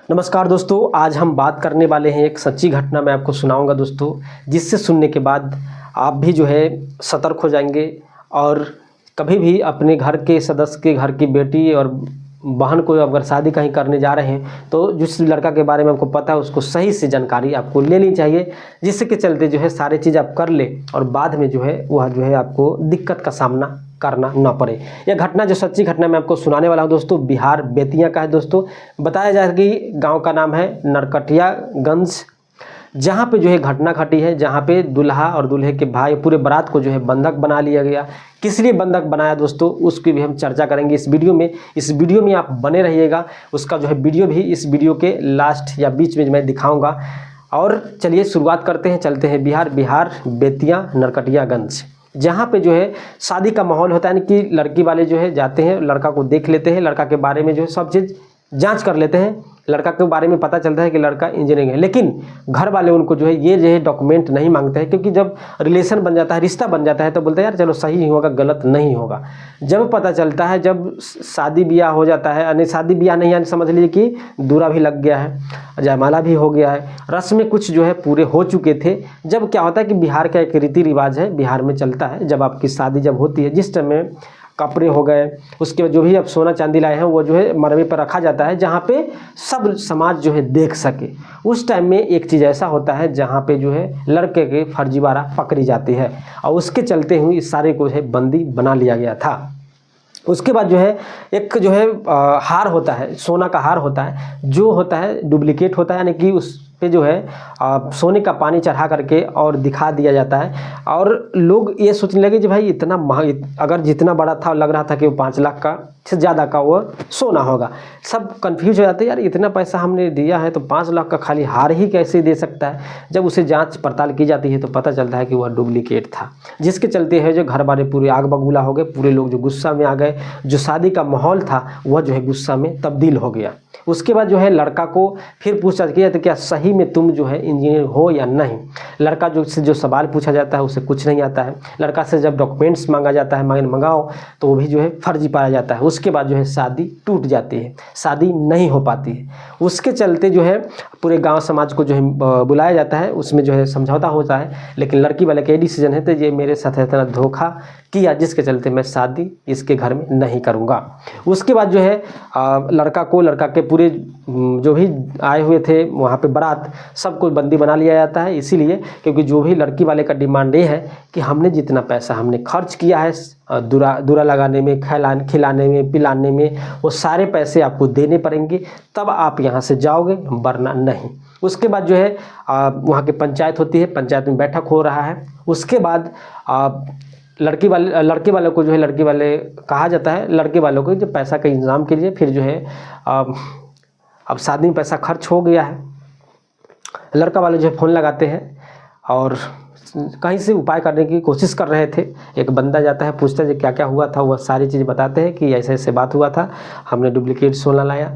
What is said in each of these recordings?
नमस्कार दोस्तों, आज हम बात करने वाले हैं एक सच्ची घटना मैं आपको सुनाऊंगा दोस्तों, जिससे सुनने के बाद आप भी जो है सतर्क हो जाएंगे और कभी भी अपने घर के सदस्य के घर की बेटी और बहन को अगर शादी कहीं करने जा रहे हैं तो जिस लड़का के बारे में आपको पता है उसको सही से जानकारी आपको लेनी चाहिए, जिससे के चलते जो है सारी चीज़ आप कर ले और बाद में जो है वह जो है आपको दिक्कत का सामना करना ना पड़े। यह घटना जो सच्ची घटना मैं आपको सुनाने वाला हूं दोस्तों, बिहार बेतिया का है दोस्तों। बताया जाए कि गांव का नाम है नरकटियागंज, जहां पे जो है घटना घटी है, जहां पे दूल्हा और दूल्हे के भाई पूरे बारात को जो है बंधक बना लिया गया। किस लिए बंधक बनाया दोस्तों, उसकी भी हम चर्चा करेंगे इस वीडियो में। इस वीडियो में आप बने रहिएगा, उसका जो है वीडियो भी इस वीडियो के लास्ट या बीच में मैं दिखाऊंगा। और चलिए शुरुआत करते हैं, चलते हैं बिहार बेतिया नरकटियागंज, जहाँ पे जो है शादी का माहौल होता है। यानी कि लड़की वाले जो है जाते हैं, लड़का को देख लेते हैं, लड़का के बारे में जो है सब चीज़ जांच कर लेते हैं। लड़का के बारे में पता चलता है कि लड़का इंजीनियरिंग है, लेकिन घर वाले उनको जो है ये जो है डॉक्यूमेंट नहीं मांगते हैं, क्योंकि जब रिलेशन बन जाता है, रिश्ता बन जाता है तो बोलते हैं यार चलो सही ही होगा, गलत नहीं होगा। जब पता चलता है, जब शादी ब्याह हो जाता है, यानी शादी ब्याह नहीं, यानी समझ लीजिए कि दूल्हा भी लग गया है, जयमाला भी हो गया है, रस्में कुछ जो है पूरे हो चुके थे। जब क्या होता है कि बिहार का एक रीति रिवाज है, बिहार में चलता है, जब आपकी शादी जब होती है, जिस टाइम में कपड़े हो गए, उसके बाद जो भी आप सोना चांदी लाए हैं वो जो है मरवे पर रखा जाता है, जहाँ पे सब समाज जो है देख सके। उस टाइम में एक चीज़ ऐसा होता है जहाँ पे जो है लड़के के फर्जीवाड़ा पकड़ी जाती है, और उसके चलते हुए इस सारे को है बंदी बना लिया गया था। उसके बाद जो है एक जो है हार होता है, सोना का हार होता है, जो होता है डुप्लीकेट होता है, यानी कि उस पे जो है सोने का पानी चढ़ा करके और दिखा दिया जाता है। और लोग ये सोचने लगे कि भाई इतना महंगा, अगर जितना बड़ा था लग रहा था कि वो 5 लाख का से ज़्यादा का वो सोना होगा। सब कंफ्यूज हो जाते हैं, यार इतना पैसा हमने दिया है तो 5 लाख का खाली हार ही कैसे दे सकता है। जब उसे जांच पड़ताल की जाती है तो पता चलता है कि वह डुप्लीकेट था, जिसके चलते है जो घर वाले पूरे आग बबूला हो गए, पूरे लोग जो गुस्सा में आ गए। जो शादी का माहौल था वह जो है गुस्सा में तब्दील हो गया। उसके बाद जो है लड़का को फिर पूछा किया तो क्या सही में तुम जो है इंजीनियर हो या नहीं। लड़का जो सवाल पूछा जाता है उसे कुछ नहीं आता है। लड़का से जब डॉक्यूमेंट्स मांगा जाता है, मंगाओ, तो वो भी जो है फर्जी पाया जाता है। उसके बाद जो है शादी टूट जाती है, शादी नहीं हो पाती है। उसके चलते जो है पूरे गांव समाज को जो है बुलाया जाता है, उसमें जो है समझौता होता है। लेकिन लड़की वाले का ये डिसीजन है तो ये मेरे साथ इतना धोखा किया, जिसके चलते मैं शादी इसके घर में नहीं करूँगा। उसके बाद जो है लड़का के पूरे जो भी आए हुए थे वहाँ पे बारात, सबको बंदी बना लिया जाता है। इसीलिए क्योंकि जो भी लड़की वाले का डिमांड ये है कि हमने जितना पैसा हमने खर्च किया है दूरा लगाने में, खिलाने में, पिलाने में, वो सारे पैसे आपको देने पड़ेंगे, तब आप यहाँ से जाओगे, वरना नहीं। उसके बाद जो है वहाँ की पंचायत होती है, पंचायत में बैठक हो रहा है। उसके बाद लड़के वालों को जो है लड़के वाले कहा जाता है, लड़के वालों को जो पैसा का इंतजाम के लिए। फिर जो है अब शादी में पैसा खर्च हो गया है, लड़का वाले जो है फ़ोन लगाते हैं और कहीं से उपाय करने की कोशिश कर रहे थे। एक बंदा जाता है, पूछता है क्या क्या हुआ था, वह सारी चीज़ बताते हैं कि ऐसे ऐसे बात हुआ था, हमने डुप्लीकेट सोना लाया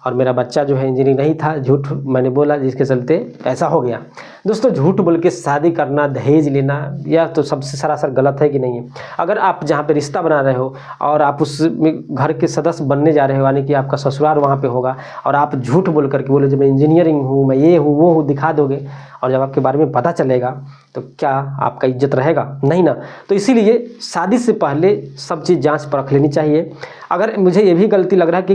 और मेरा बच्चा जो है इंजीनियरिंग नहीं था, झूठ मैंने बोला, जिसके चलते ऐसा हो गया। दोस्तों, झूठ बोल के शादी करना, दहेज लेना, यह तो सबसे सरासर गलत है कि नहीं है। अगर आप जहाँ पे रिश्ता बना रहे हो और आप उस घर के सदस्य बनने जा रहे हो, यानी कि आपका ससुराल वहाँ पे होगा, और आप झूठ बोल करके बोले जो मैं इंजीनियरिंग हूँ, मैं ये हूँ वो हूँ, दिखा दोगे, और जब आपके बारे में पता चलेगा तो क्या आपका इज्जत रहेगा? नहीं ना। तो इसीलिए शादी से पहले सब चीज़ जांच परख लेनी चाहिए। अगर मुझे ये भी गलती लग रहा है कि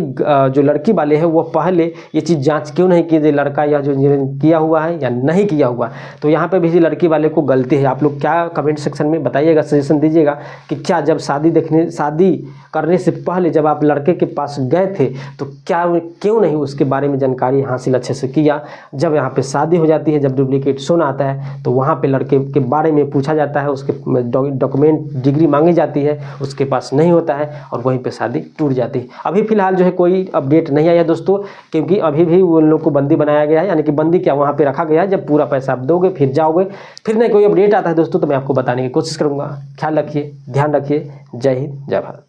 जो लड़की वाले हैं वो पहले ये चीज़ जांच क्यों नहीं की, लड़का या जो इंजीनियरिंग किया हुआ है या नहीं किया हुआ, तो यहाँ पे भी लड़की वाले को गलती है। आप लोग क्या कमेंट सेक्शन में बताइएगा, सजेशन दीजिएगा कि क्या जब शादी करने से पहले जब आप लड़के के पास गए थे तो क्यों नहीं उसके बारे में जानकारी हासिल अच्छे से किया। जब यहाँ पे शादी हो जाती है, जब डुप्लीकेट सोना आता है तो वहाँ पे लड़के के बारे में पूछा जाता है, उसके डॉक्यूमेंट डिग्री मांगी जाती है, उसके पास नहीं होता है और वहीं पे शादी टूट जाती है। अभी फिलहाल जो है कोई अपडेट नहीं आया दोस्तों, क्योंकि अभी भी उन लोग को बंदी बनाया गया है, यानी कि बंदी क्या वहाँ पे रखा गया है। जब पूरा पैसा आप दोगे फिर जाओगे, फिर नहीं कोई अपडेट आता है दोस्तों तो मैं आपको बताने की कोशिश करूँगा। ख्याल रखिए, ध्यान रखिए। जय हिंद, जय भारत।